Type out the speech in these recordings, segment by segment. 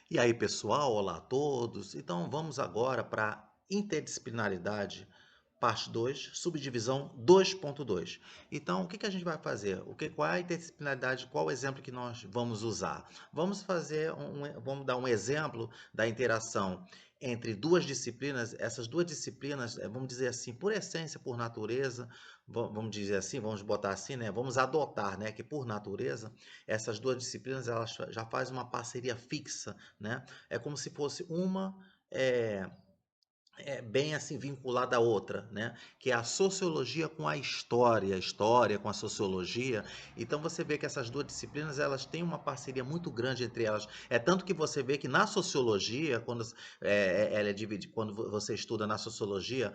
E aí, pessoal, olá a todos. Então, vamos agora para interdisciplinaridade, parte 2, subdivisão 2.2. Então, o que que a gente vai fazer? Qual é a interdisciplinaridade? Qual o exemplo que nós vamos usar? Vamos fazer vamos dar um exemplo da interação entre duas disciplinas. Essas duas disciplinas, vamos dizer assim, por essência, por natureza, vamos dizer assim, vamos botar assim, né? Vamos adotar, né, que por natureza essas duas disciplinas elas já fazem uma parceria fixa, né? É como se fosse uma é, bem assim vinculada à outra, né? Que é a sociologia com a história com a sociologia. Então você vê que essas duas disciplinas elas têm uma parceria muito grande entre elas. É tanto que você vê que na sociologia, quando ela é dividida, quando você estuda na sociologia,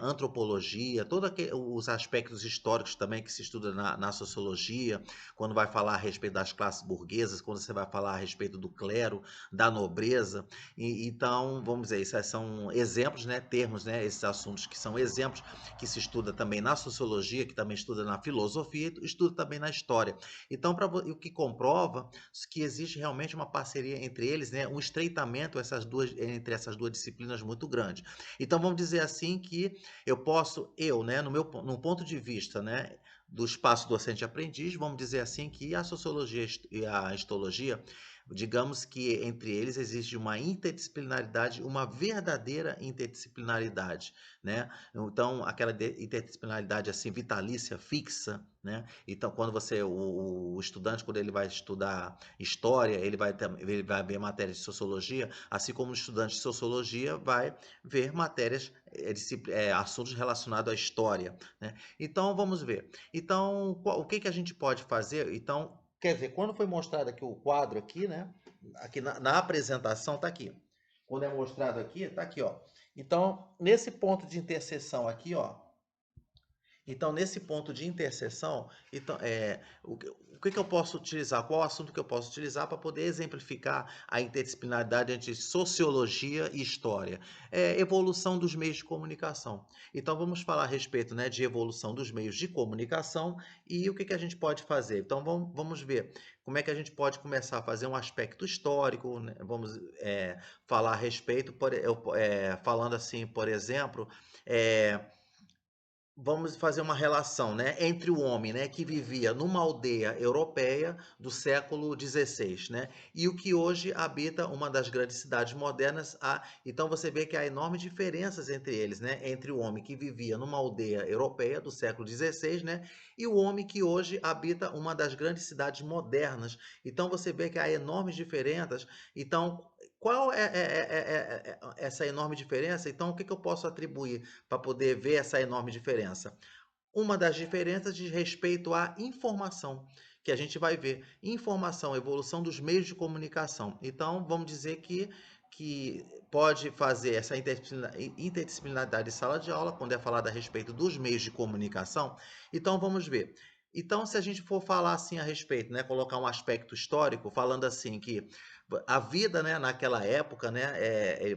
antropologia, todos os aspectos históricos também que se estuda na sociologia, quando vai falar a respeito das classes burguesas, quando você vai falar a respeito do clero, da nobreza, então, vamos dizer, esses são exemplos, né, termos, né, esses assuntos que são exemplos, que se estuda também na sociologia, que também estuda na filosofia, e estuda também na história. Então, o que comprova que existe realmente uma parceria entre eles, né, um estreitamento entre essas duas disciplinas muito grande. Então, vamos dizer assim que né, no ponto de vista, né, do espaço docente-aprendiz, vamos dizer assim que a sociologia e a histologia, digamos que entre eles existe uma interdisciplinaridade, uma verdadeira interdisciplinaridade, né? Então, aquela interdisciplinaridade assim vitalícia, fixa, né? Então, o estudante, quando ele vai estudar história, ele vai ver matérias de sociologia, assim como o estudante de sociologia vai ver matérias, assuntos relacionados à história, né? Então, vamos ver. Então, o que que a gente pode fazer? Então, quer dizer, quando foi mostrado aqui o quadro aqui, né? Aqui na apresentação tá aqui. Quando é mostrado aqui, tá aqui, ó. Então, nesse ponto de interseção aqui, ó, então, nesse ponto de interseção, então, o que que eu posso utilizar? Qual assunto que eu posso utilizar para poder exemplificar a interdisciplinaridade entre sociologia e história? É evolução dos meios de comunicação. Então, vamos falar a respeito, né, de evolução dos meios de comunicação e o que que a gente pode fazer. Então, vamos ver como é que a gente pode começar a fazer um aspecto histórico, né? Vamos falar a respeito, falando assim, por exemplo, é, vamos fazer uma relação, né, entre o homem, né, que vivia numa aldeia europeia do século XVI, né, e o que hoje habita uma das grandes cidades modernas. Então você vê que há enormes diferenças entre eles, né, entre o homem que vivia numa aldeia europeia do século XVI, né, e o homem que hoje habita uma das grandes cidades modernas. Então você vê que há enormes diferenças. Então, qual é essa enorme diferença? Então, o que que eu posso atribuir para poder ver essa enorme diferença? Uma das diferenças diz respeito à informação, que a gente vai ver. Informação, evolução dos meios de comunicação. Então, vamos dizer que pode fazer essa interdisciplinaridade de sala de aula, quando é falado a respeito dos meios de comunicação. Então, vamos ver. Então, se a gente for falar assim a respeito, né, colocar um aspecto histórico, falando assim que a vida, né, naquela época, né,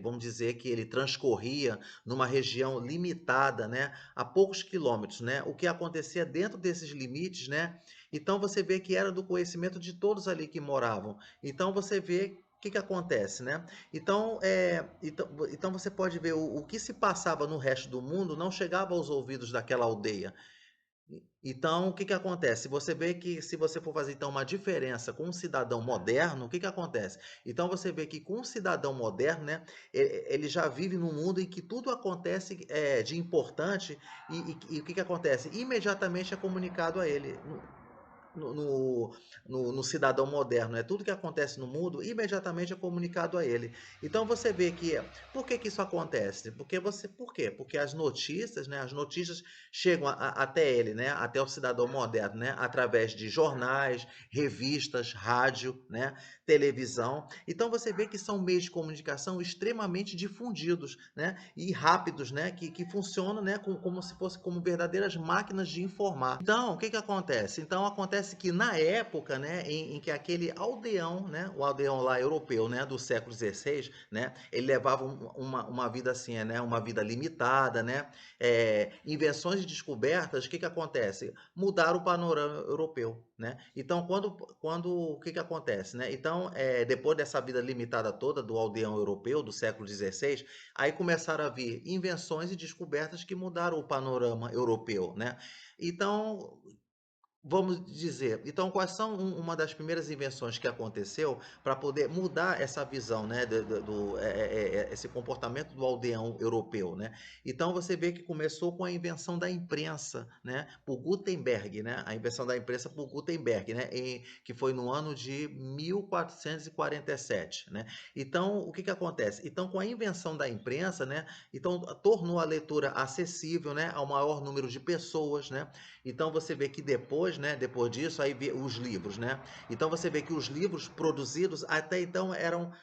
vamos dizer que ele transcorria numa região limitada, né, a poucos quilômetros, né? O que acontecia dentro desses limites, né? Então você vê que era do conhecimento de todos ali que moravam. Então você vê o que que acontece, né? Então você pode ver o que se passava no resto do mundo não chegava aos ouvidos daquela aldeia. Então, o que que acontece? Você vê que se você for fazer então uma diferença com um cidadão moderno, o que que acontece? Então você vê que com um cidadão moderno, né, ele já vive num mundo em que tudo acontece de importante e o que que acontece? Imediatamente é comunicado a ele no, no, no cidadão moderno, é tudo que acontece no mundo imediatamente é comunicado a ele. Então você vê que por que que isso acontece? Por quê? Porque as notícias, né, as notícias chegam até ele, né, até o cidadão moderno, né, através de jornais, revistas, rádio, né, televisão. Então você vê que são meios de comunicação extremamente difundidos, né, e rápidos, né, que funcionam, né, como se fossem como verdadeiras máquinas de informar. Então, o que que acontece? Então acontece acontece que na época, né, em que aquele aldeão, né, o aldeão lá europeu, né, do século XVI, né, ele levava uma vida assim, né, uma vida limitada, né, invenções e descobertas, o que que acontece? Mudaram o panorama europeu, né? Então, o que que acontece, né? Então, depois dessa vida limitada toda do aldeão europeu do século XVI, aí começaram a vir invenções e descobertas que mudaram o panorama europeu, né? Então, vamos dizer, então quais são uma das primeiras invenções que aconteceu para poder mudar essa visão, né, esse comportamento do aldeão europeu, né? Então você vê que começou com a invenção da imprensa, né, por Gutenberg, né, a invenção da imprensa por Gutenberg, né, que foi no ano de 1447, né? Então o que que acontece? Então com a invenção da imprensa, né, então tornou a leitura acessível, né, ao maior número de pessoas, né? Então você vê que depois, né, depois disso, aí os livros, né? Então você vê que os livros produzidos até então eram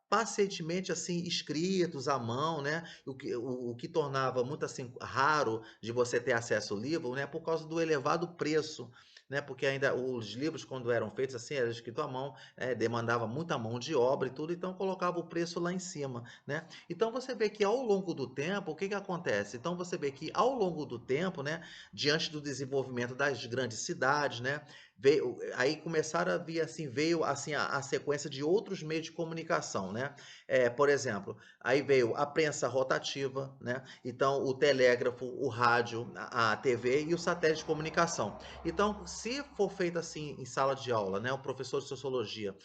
pacientemente assim escritos à mão, né? O que tornava muito assim raro de você ter acesso ao livro, né? Por causa do elevado preço, né? Porque ainda os livros quando eram feitos assim eram escritos à mão, demandava muita mão de obra e tudo, então colocava o preço lá em cima, né? Então você vê que ao longo do tempo, o que que acontece? Então você vê que ao longo do tempo, né? Diante do desenvolvimento das grandes cidades, né? Aí começaram a vir assim, veio assim a sequência de outros meios de comunicação, né? Por exemplo, aí veio a prensa rotativa, né? Então o telégrafo, o rádio, a TV e o satélite de comunicação. Então, se for feito assim em sala de aula, né? O professor de sociologia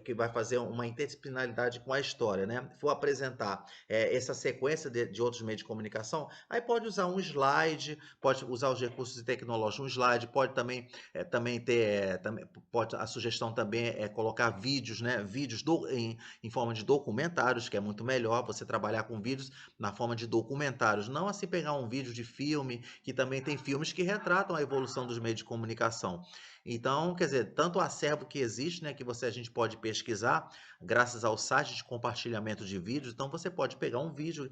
que vai fazer uma interdisciplinaridade com a história, né? For apresentar essa sequência de outros meios de comunicação, aí pode usar um slide, pode usar os recursos tecnológicos, um slide, pode também ter, também, pode, a sugestão também é colocar vídeos, né? Vídeos em forma de documentários, que é muito melhor você trabalhar com vídeos na forma de documentários, não assim pegar um vídeo de filme, que também tem filmes que retratam a evolução dos meios de comunicação. Então, quer dizer, tanto o acervo que existe, né, que a gente pode pesquisar, graças ao site de compartilhamento de vídeos, então você pode pegar um vídeo,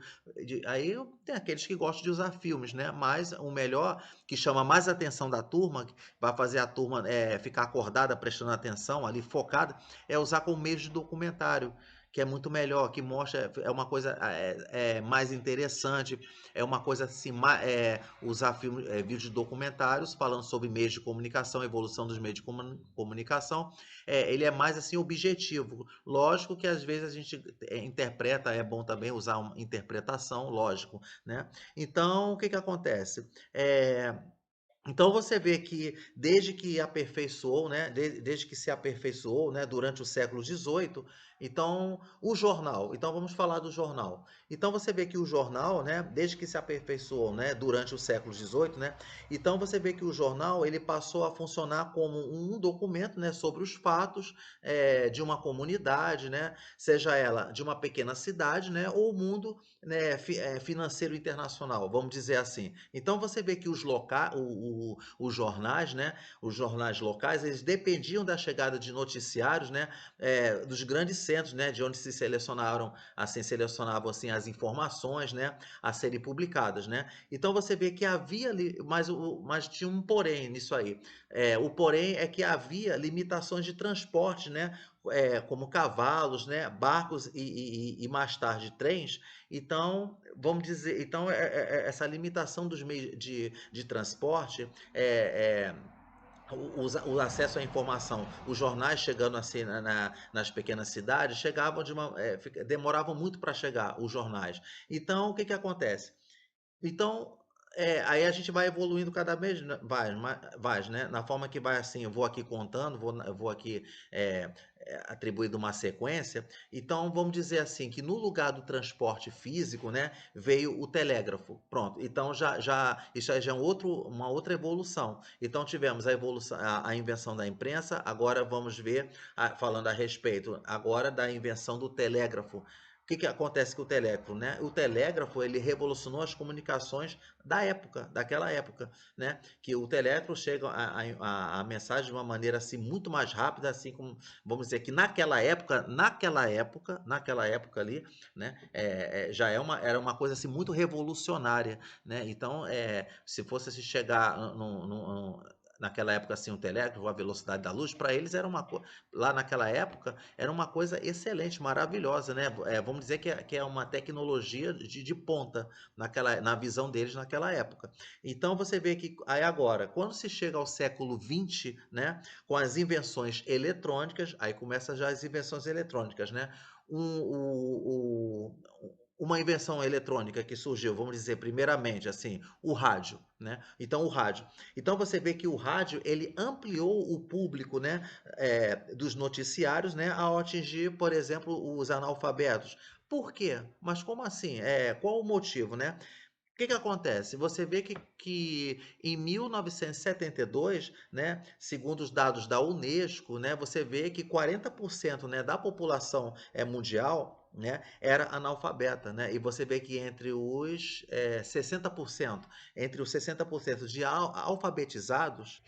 aí tem aqueles que gostam de usar filmes, né, mas o melhor, que chama mais a atenção da turma, que vai fazer a turma ficar acordada, prestando atenção, ali focada, é usar como meio de documentário, que é muito melhor, que mostra, é uma coisa mais interessante, é uma coisa assim, usar vídeos documentários falando sobre meios de comunicação, evolução dos meios de comunicação, ele é mais assim objetivo. Lógico que às vezes a gente interpreta, é bom também usar uma interpretação, lógico, né? Então, o que que acontece? Então você vê que desde que aperfeiçoou, né, desde que se aperfeiçoou, né, durante o século XVIII, então o jornal. Então vamos falar do jornal. Então você vê que o jornal, né, desde que se aperfeiçoou, né, durante o século XVIII, né, então você vê que o jornal ele passou a funcionar como um documento, né, sobre os fatos de uma comunidade, né, seja ela de uma pequena cidade, né, ou o mundo, né, financeiro internacional, vamos dizer assim. Então você vê que os jornais, né, os jornais locais, eles dependiam da chegada de noticiários, né, dos grandes centros, né, de onde selecionavam assim as informações, né, a serem publicadas, né. Então você vê que havia ali, mas tinha um porém nisso aí. O porém é que havia limitações de transporte, né, como cavalos, né, barcos e mais tarde trens. Então, vamos dizer, então essa limitação dos meios de transporte, o acesso à informação, os jornais chegando assim nas pequenas cidades, demoravam muito para chegar os jornais. Então, o que que acontece? Então, aí a gente vai evoluindo cada vez, né, vai, né? Na forma que vai assim, eu vou aqui contando, eu vou aqui atribuindo uma sequência. Então, vamos dizer assim, que no lugar do transporte físico, né, veio o telégrafo. Pronto. Então, isso aí já é uma outra evolução. Então, tivemos a evolução, a invenção da imprensa. Agora vamos ver, falando a respeito, agora da invenção do telégrafo. O que que acontece com o telégrafo, né? O telégrafo ele revolucionou as comunicações da época, daquela época, né? Que o telégrafo chega a mensagem de uma maneira assim muito mais rápida, assim como vamos dizer que naquela época ali, né? Já era uma coisa assim muito revolucionária, né? Então, se fosse se chegar naquela época, assim, o telégrafo, a velocidade da luz, para eles era uma coisa, lá naquela época, era uma coisa excelente, maravilhosa, né? Vamos dizer que é uma tecnologia de ponta na visão deles naquela época. Então você vê que aí agora, quando se chega ao século XX, né, com as invenções eletrônicas, aí começa já as invenções eletrônicas, né? Uma invenção eletrônica que surgiu, vamos dizer, primeiramente, assim, o rádio, né? Então, o rádio. Então, você vê que o rádio, ele ampliou o público, né, dos noticiários, né, ao atingir, por exemplo, os analfabetos. Por quê? Mas como assim? Qual o motivo, né? O que que acontece? Você vê que em 1972, né, segundo os dados da Unesco, né, você vê que 40%, né, da população mundial, né, era analfabeta, né? E você vê que entre os 60%, entre os 60% de alfabetizados,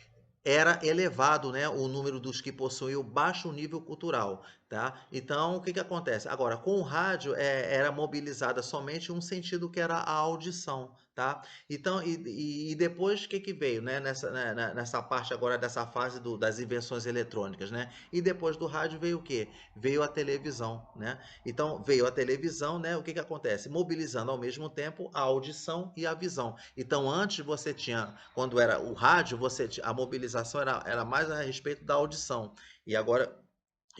era elevado, né, o número dos que possuíam baixo nível cultural, tá? Então, o que que acontece? Agora, com o rádio, era mobilizada somente um sentido que era a audição, tá? Então, e depois o que que veio, né, nessa parte agora dessa fase das invenções eletrônicas, né? E depois do rádio veio o quê? Veio a televisão, né? Então, veio a televisão, né? O que que acontece? Mobilizando ao mesmo tempo a audição e a visão. Então, antes você tinha, quando era o rádio, a mobilização era mais a respeito da audição. E agora,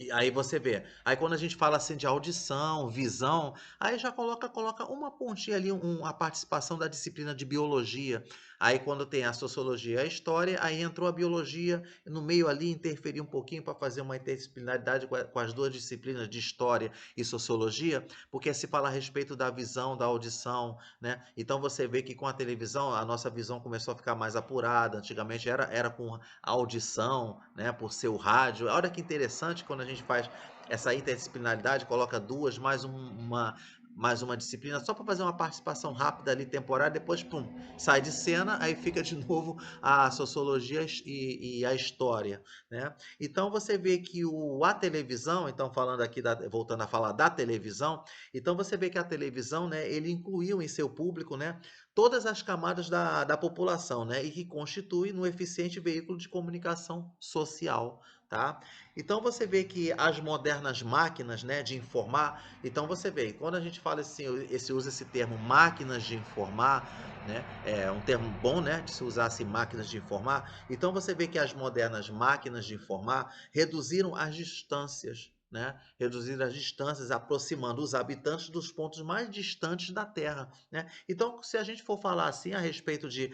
e aí você vê. Aí quando a gente fala assim de audição, visão, aí já coloca uma pontinha ali, a participação da disciplina de biologia. Aí quando tem a sociologia e a história, aí entrou a biologia no meio ali, interferir um pouquinho para fazer uma interdisciplinaridade com as duas disciplinas de história e sociologia, porque se fala a respeito da visão, da audição, né? Então você vê que com a televisão a nossa visão começou a ficar mais apurada. Antigamente era com a audição, né? Por ser o rádio. Olha que interessante quando a gente faz essa interdisciplinaridade, coloca duas, mais uma disciplina, só para fazer uma participação rápida ali, temporária, depois, pum, sai de cena, aí fica de novo a sociologia e a história, né? Então você vê que a televisão, então falando aqui, voltando a falar da televisão, então você vê que a televisão, né, ele incluiu em seu público, né, todas as camadas da população, né, e que constitui um eficiente veículo de comunicação social, tá? Então você vê que as modernas máquinas, né, de informar, então você vê, quando a gente fala assim, usa esse termo máquinas de informar, né, é um termo bom, né, de se usar assim, máquinas de informar, então você vê que as modernas máquinas de informar reduziram as distâncias, né, reduziram as distâncias, aproximando os habitantes dos pontos mais distantes da Terra, né? Então, se a gente for falar assim a respeito de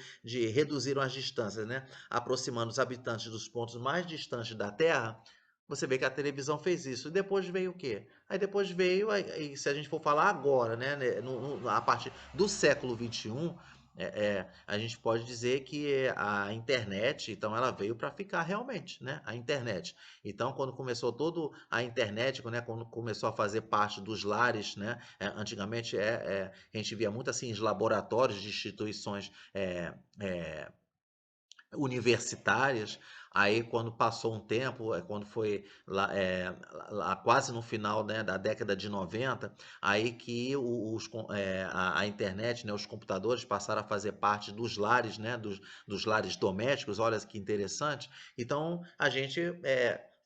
reduzir as distâncias, né, aproximando os habitantes dos pontos mais distantes da Terra, você vê que a televisão fez isso. E depois veio o quê? Aí depois veio, aí, se a gente for falar agora, né, a partir do século XXI, a gente pode dizer que a internet, então ela veio para ficar realmente, né? A internet. Então, quando começou toda a internet, né, quando começou a fazer parte dos lares, né? Antigamente a gente via muito assim os laboratórios de instituições universitárias. Aí quando passou um tempo, quando foi lá quase no final, né, da década de 90, aí que a internet, né, os computadores passaram a fazer parte dos lares, né, dos lares domésticos. Olha que interessante. Então a gente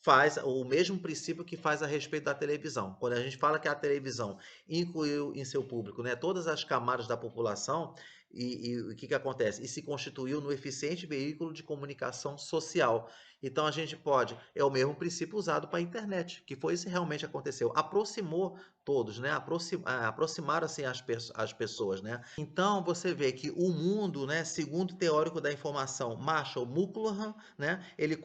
faz o mesmo princípio que faz a respeito da televisão. Quando a gente fala que a televisão incluiu em seu público, né, todas as camadas da população, e o que que acontece? E se constituiu no eficiente veículo de comunicação social. Então a gente pode, é o mesmo princípio usado para a internet, que foi isso que realmente aconteceu. Aproximou todos, né? Aproximaram assim as pessoas, né? Então você vê que o mundo, né, segundo o teórico da informação Marshall McLuhan, né, ele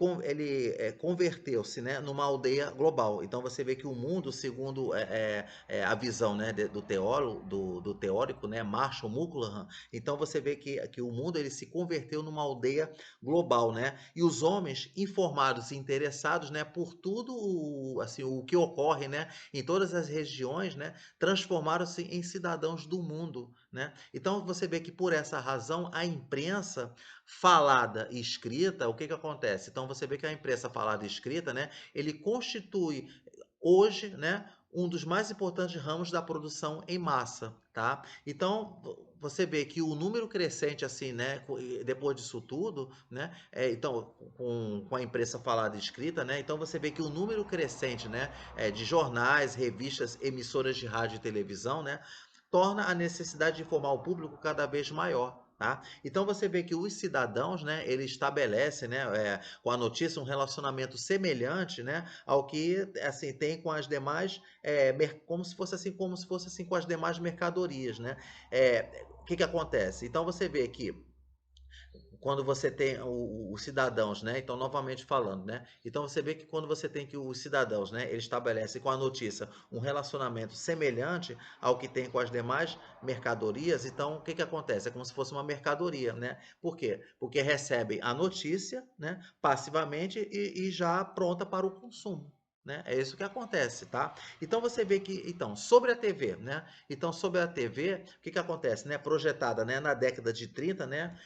converteu-se, né, numa aldeia global. Então você vê que o mundo, segundo a visão, né, do teórico, né, Marshall McLuhan, então você vê que o mundo ele se converteu numa aldeia global, né? E os homens informados e interessados, né, por tudo assim, o que ocorre, né, em todas as regiões, né, transformaram-se em cidadãos do mundo, né? Então você vê que por essa razão a imprensa falada e escrita, o que que acontece? Então você vê que a imprensa falada e escrita, né, ele constitui hoje, né, um dos mais importantes ramos da produção em massa, tá? Então, você vê que o número crescente, assim, né, depois disso tudo, né, então, com a imprensa falada e escrita, né, então você vê que o número crescente, né, de jornais, revistas, emissoras de rádio e televisão, né, torna a necessidade de informar o público cada vez maior. Tá? Então você vê que os cidadãos, né, eles estabelecem, né, com a notícia um relacionamento semelhante, né, ao que assim tem com as demais, como se fosse assim com as demais mercadorias, né? O que que acontece? Então você vê que quando você tem os cidadãos, né? Então, novamente falando, né? Então você vê que quando você tem que os cidadãos, né? Eles estabelecem com a notícia um relacionamento semelhante ao que tem com as demais mercadorias. Então, o que que acontece? É como se fosse uma mercadoria, né? Por quê? Porque recebem a notícia, né? Passivamente e já pronta para o consumo. Né? É isso que acontece, tá? Então você vê que, então, sobre a TV, né? Então, sobre a TV, o que que acontece, né? Projetada, né, na década de 30, né?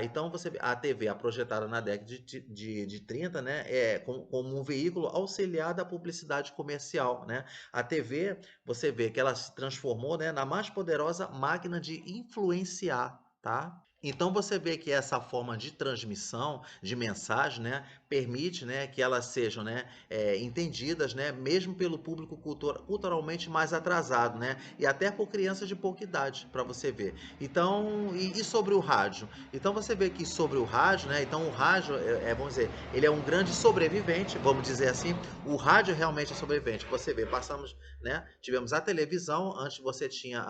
Então você a TV é projetada na década de 30, né, como um veículo auxiliar da publicidade comercial, né? A TV, você vê que ela se transformou, né, na mais poderosa máquina de influenciar, tá? Então você vê que essa forma de transmissão de mensagem, né, permite, né, que elas sejam, né, entendidas, né, mesmo pelo público culturalmente mais atrasado, né, e até por crianças de pouca idade, para você ver. Então, e sobre o rádio? Então você vê que sobre o rádio, né? Então o rádio, vamos dizer, ele é um grande sobrevivente, vamos dizer assim. O rádio realmente é sobrevivente. Você vê, passamos, né? Tivemos a televisão, antes você tinha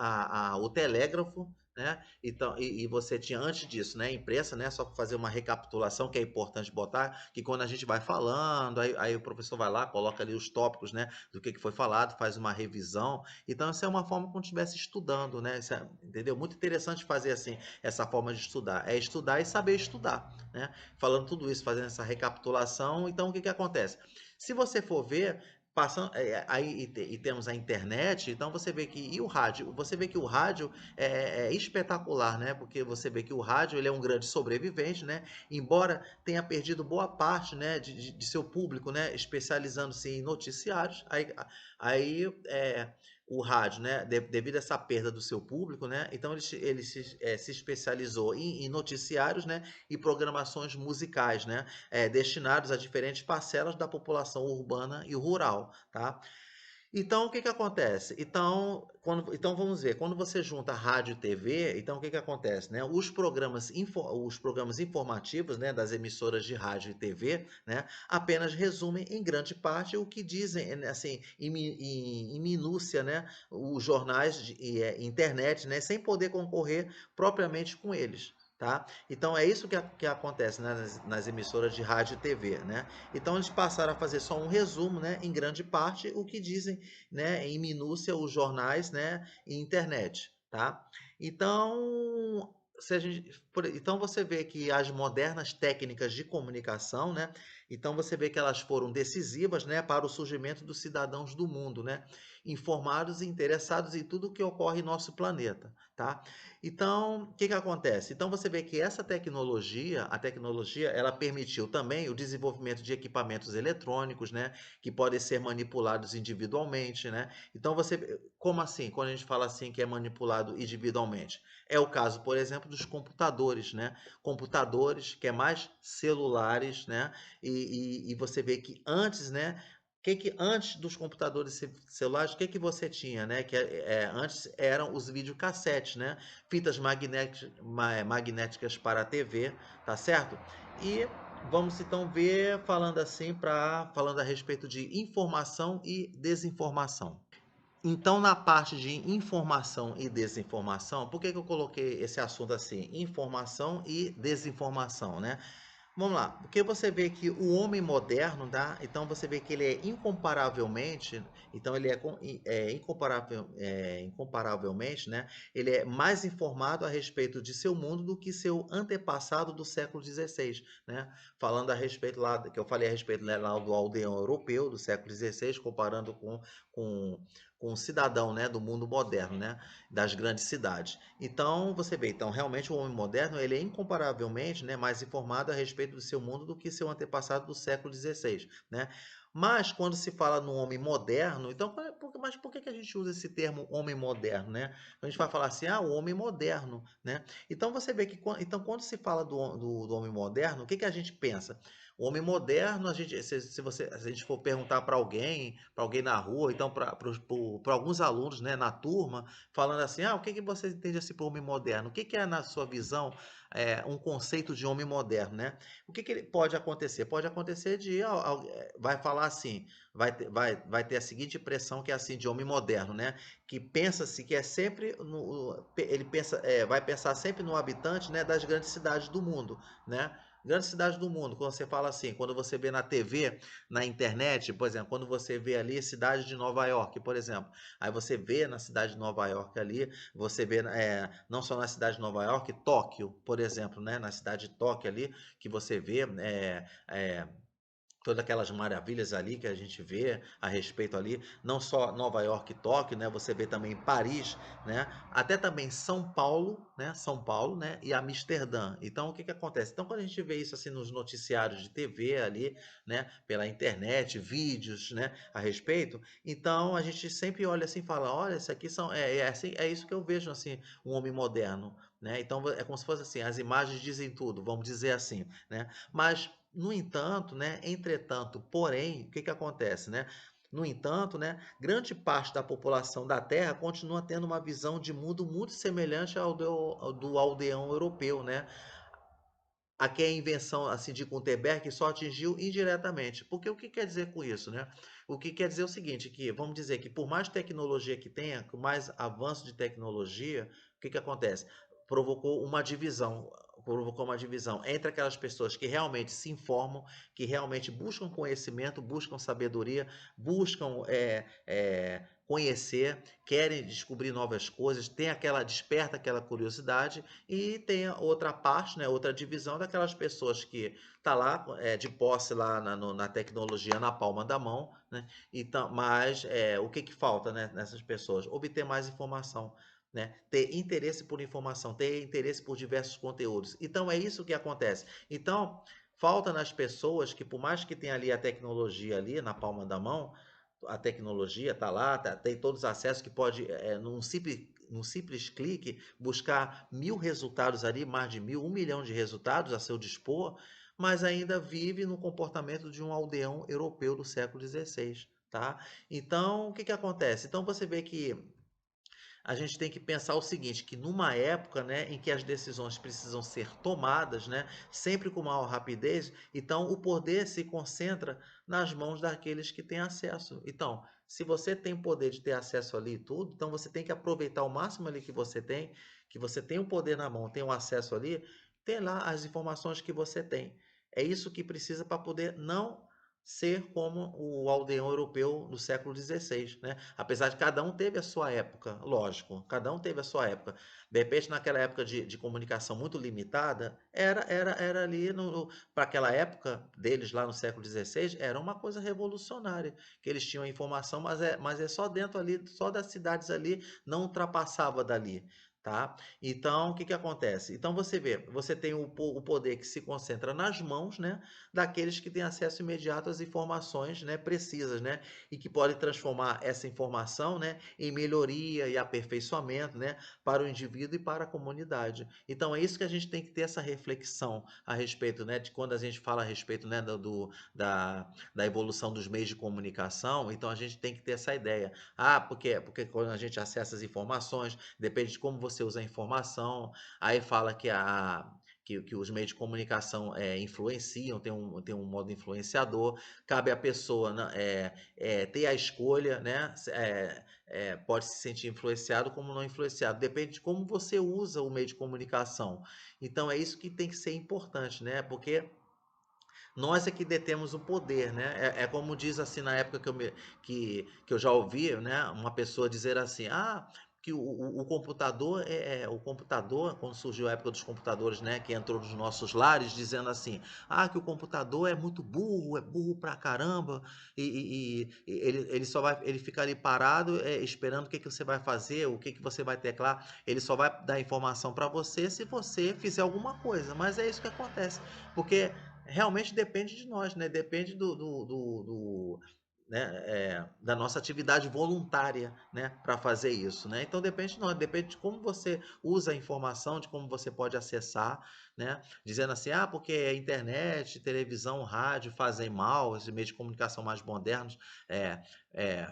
o telégrafo, né? Então, e você tinha antes disso, né? Imprensa, né? Só para fazer uma recapitulação que é importante botar, que quando a gente vai falando, aí o professor vai lá, coloca ali os tópicos, né? Do que foi falado, faz uma revisão. Então, isso é uma forma como se estivesse estudando, né? Isso entendeu? Muito interessante fazer assim essa forma de estudar. É estudar e saber estudar, né? Falando tudo isso, fazendo essa recapitulação, então o que que acontece? Se você for ver, passando aí e temos a internet, então você vê que e o rádio, você vê que o rádio é espetacular, né? Porque você vê que o rádio ele é um grande sobrevivente, né? Embora tenha perdido boa parte, né, de seu público, né, especializando-se em noticiários, aí o rádio, né, devido a essa perda do seu público, né, então ele se especializou em noticiários, né, e programações musicais, né, destinados a diferentes parcelas da população urbana e rural, tá? Então, o que que acontece? Então vamos ver, quando você junta rádio e TV, então o que que acontece, né? Os programas informativos, né, das emissoras de rádio e TV, né, apenas resumem em grande parte o que dizem, assim, em minúcia, né, os jornais e internet, né, sem poder concorrer propriamente com eles. Tá? Então é isso que acontece, né, nas emissoras de rádio e TV, né? Então eles passaram a fazer só um resumo, né, em grande parte, o que dizem, né, em minúcia os jornais, né, e internet, tá? Então, então você vê que as modernas técnicas de comunicação, né, então você vê que elas foram decisivas, né, para o surgimento dos cidadãos do mundo, né, informados e interessados em tudo que ocorre em nosso planeta, tá? Então, o que que acontece? Então você vê que a tecnologia, ela permitiu também o desenvolvimento de equipamentos eletrônicos, né, que podem ser manipulados individualmente, né? Então como assim? Quando a gente fala assim que é manipulado individualmente, é o caso, por exemplo, dos computadores, né? Computadores que é mais celulares, né? E você vê que antes, né? Que antes dos computadores celulares, o que que você tinha, né? Antes eram os videocassetes, né? Fitas magnéticas para a TV, tá certo? E vamos então ver falando assim falando a respeito de informação e desinformação. Então, na parte de informação e desinformação, por que que eu coloquei esse assunto assim? Informação e desinformação, né? Vamos lá, porque você vê que o homem moderno, tá? Então você vê que ele é incomparavelmente, então ele incomparavelmente, né? Ele é mais informado a respeito de seu mundo do que seu antepassado do século XVI, né? Falando a respeito lá, que eu falei a respeito, né, lá do aldeão europeu do século XVI, comparando com com um cidadão, né, do mundo moderno, né, das grandes cidades. Então, você vê, então, realmente o homem moderno, ele é incomparavelmente, né, mais informado a respeito do seu mundo do que seu antepassado do século XVI, né? Mas quando se fala no homem moderno, então, mas por que a gente usa esse termo homem moderno, né? A gente vai falar assim, o homem moderno, né? Então você vê que então, quando se fala do homem moderno, o que a gente pensa? O homem moderno, se a gente for perguntar para alguém na rua, então para alguns alunos, né, na turma, falando assim, o que você entende assim por homem moderno? O que é, na sua visão, um conceito de homem moderno, né? O que ele pode acontecer? Pode acontecer vai falar assim, vai ter a seguinte impressão que é assim de homem moderno, né? Que pensa-se que é sempre ele pensa, vai pensar sempre no habitante, né, das grandes cidades do mundo, né? Grandes cidades do mundo, quando você fala assim, quando você vê na TV, na internet, por exemplo, quando você vê ali cidade de Nova York, por exemplo, aí você vê na cidade de Nova York ali, você vê não só na cidade de Nova York, Tóquio, por exemplo, né, na cidade de Tóquio ali, que você vê todas aquelas maravilhas ali que a gente vê a respeito ali, não só Nova York e Tóquio, né? Você vê também Paris, né? Até também São Paulo, né? São Paulo, né? E Amsterdã. Então, o que acontece? Então, quando a gente vê isso assim nos noticiários de TV ali, né? Pela internet, vídeos, né? A respeito, então a gente sempre olha assim e fala, olha, isso aqui assim, é isso que eu vejo assim, um homem moderno, né? Então é como se fosse assim, as imagens dizem tudo, vamos dizer assim, né? Mas no entanto, né, entretanto, porém, o que que acontece, né? No entanto, né, grande parte da população da Terra continua tendo uma visão de mundo muito semelhante ao do aldeão europeu, né? Aqui a invenção assim de Gutenberg só atingiu indiretamente. Porque o que quer dizer com isso, né? O que quer dizer é o seguinte, que vamos dizer que por mais tecnologia que tenha, com mais avanço de tecnologia, o que acontece? Provocou uma divisão, provocou uma divisão entre aquelas pessoas que realmente se informam, que realmente buscam conhecimento, buscam sabedoria, buscam conhecer, querem descobrir novas coisas, desperta aquela curiosidade e tem a outra parte, né, outra divisão daquelas pessoas que tá lá de posse lá na tecnologia na palma da mão, né? Então, mas o que falta, né, nessas pessoas? Obter mais informação, né? Ter interesse por informação, ter interesse por diversos conteúdos. Então é isso que acontece. Então falta nas pessoas que por mais que tenha ali a tecnologia ali na palma da mão, a tecnologia está lá, tem todos os acessos que pode, num simples clique, buscar 1000 resultados ali, mais de 1000, 1 milhão de resultados a seu dispor, mas ainda vive no comportamento de um aldeão europeu do século XVI, tá? Então, o que acontece? Então, você vê que a gente tem que pensar o seguinte, que numa época, né, em que as decisões precisam ser tomadas, né, sempre com maior rapidez, então o poder se concentra nas mãos daqueles que têm acesso. Então, se você tem o poder de ter acesso ali e tudo, então você tem que aproveitar o máximo ali que você tem o poder na mão, tem o acesso ali, tem lá as informações que você tem. É isso que precisa para poder não ser como o aldeão europeu do século XVI, né? Apesar de cada um teve a sua época, lógico, cada um teve a sua época. De repente, naquela época de comunicação muito limitada, era ali, para aquela época deles lá no século XVI, era uma coisa revolucionária, que eles tinham informação, mas é só dentro ali, só das cidades ali, não ultrapassava dali. Tá? Então, o que acontece? Então, você vê, você tem o poder que se concentra nas mãos, né, daqueles que têm acesso imediato às informações, né, precisas, né, e que pode transformar essa informação, né, em melhoria e aperfeiçoamento, né, para o indivíduo e para a comunidade. Então é isso que a gente tem que ter essa reflexão a respeito, né, de quando a gente fala a respeito, né, da evolução dos meios de comunicação, então a gente tem que ter essa ideia. Porque quando a gente acessa as informações, depende de como você usa a informação, aí fala que os meios de comunicação influenciam, tem um modo influenciador, cabe à pessoa, né, ter a escolha, né? Pode se sentir influenciado como não influenciado, depende de como você usa o meio de comunicação. Então é isso que tem que ser importante, né? Porque nós é que detemos o poder, né? É como diz assim na época que eu já ouvi, né? Uma pessoa dizer assim, que o computador o computador, quando surgiu a época dos computadores, né, que entrou nos nossos lares, dizendo assim: "Ah, que o computador é burro pra caramba, ele só vai ele fica ali parado, esperando o que que você vai fazer, o que que você vai teclar, ele só vai dar informação para você se você fizer alguma coisa", mas é isso que acontece, porque realmente depende de nós, né, depende do né, da nossa atividade voluntária, né, para fazer isso, né. Então depende de nós, depende de como você usa a informação, de como você pode acessar, né, dizendo assim: "Ah, porque a internet, televisão, rádio fazem mal, esses meios de comunicação mais modernos,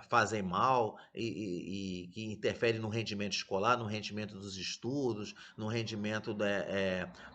fazem mal e que interferem no rendimento escolar, no rendimento dos estudos, no rendimento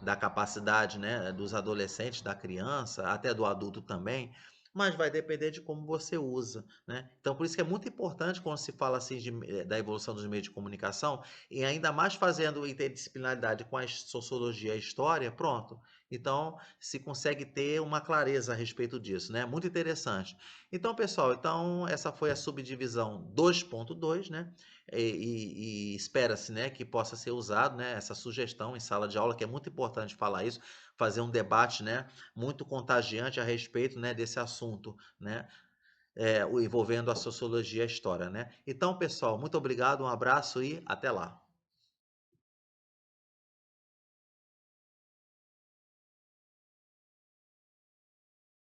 da capacidade, né, dos adolescentes, da criança, até do adulto também", mas vai depender de como você usa, né. Então por isso que é muito importante quando se fala assim da evolução dos meios de comunicação, e ainda mais fazendo interdisciplinaridade com a sociologia e a história, pronto, então se consegue ter uma clareza a respeito disso, né, muito interessante. Então pessoal, então essa foi a subdivisão 2.2, né, e espera-se, né, que possa ser usado, né, essa sugestão em sala de aula, que é muito importante falar isso, fazer um debate, né, muito contagiante a respeito, né, desse assunto, né, o envolvendo a sociologia e a história, né. Então pessoal, muito obrigado, um abraço e até lá.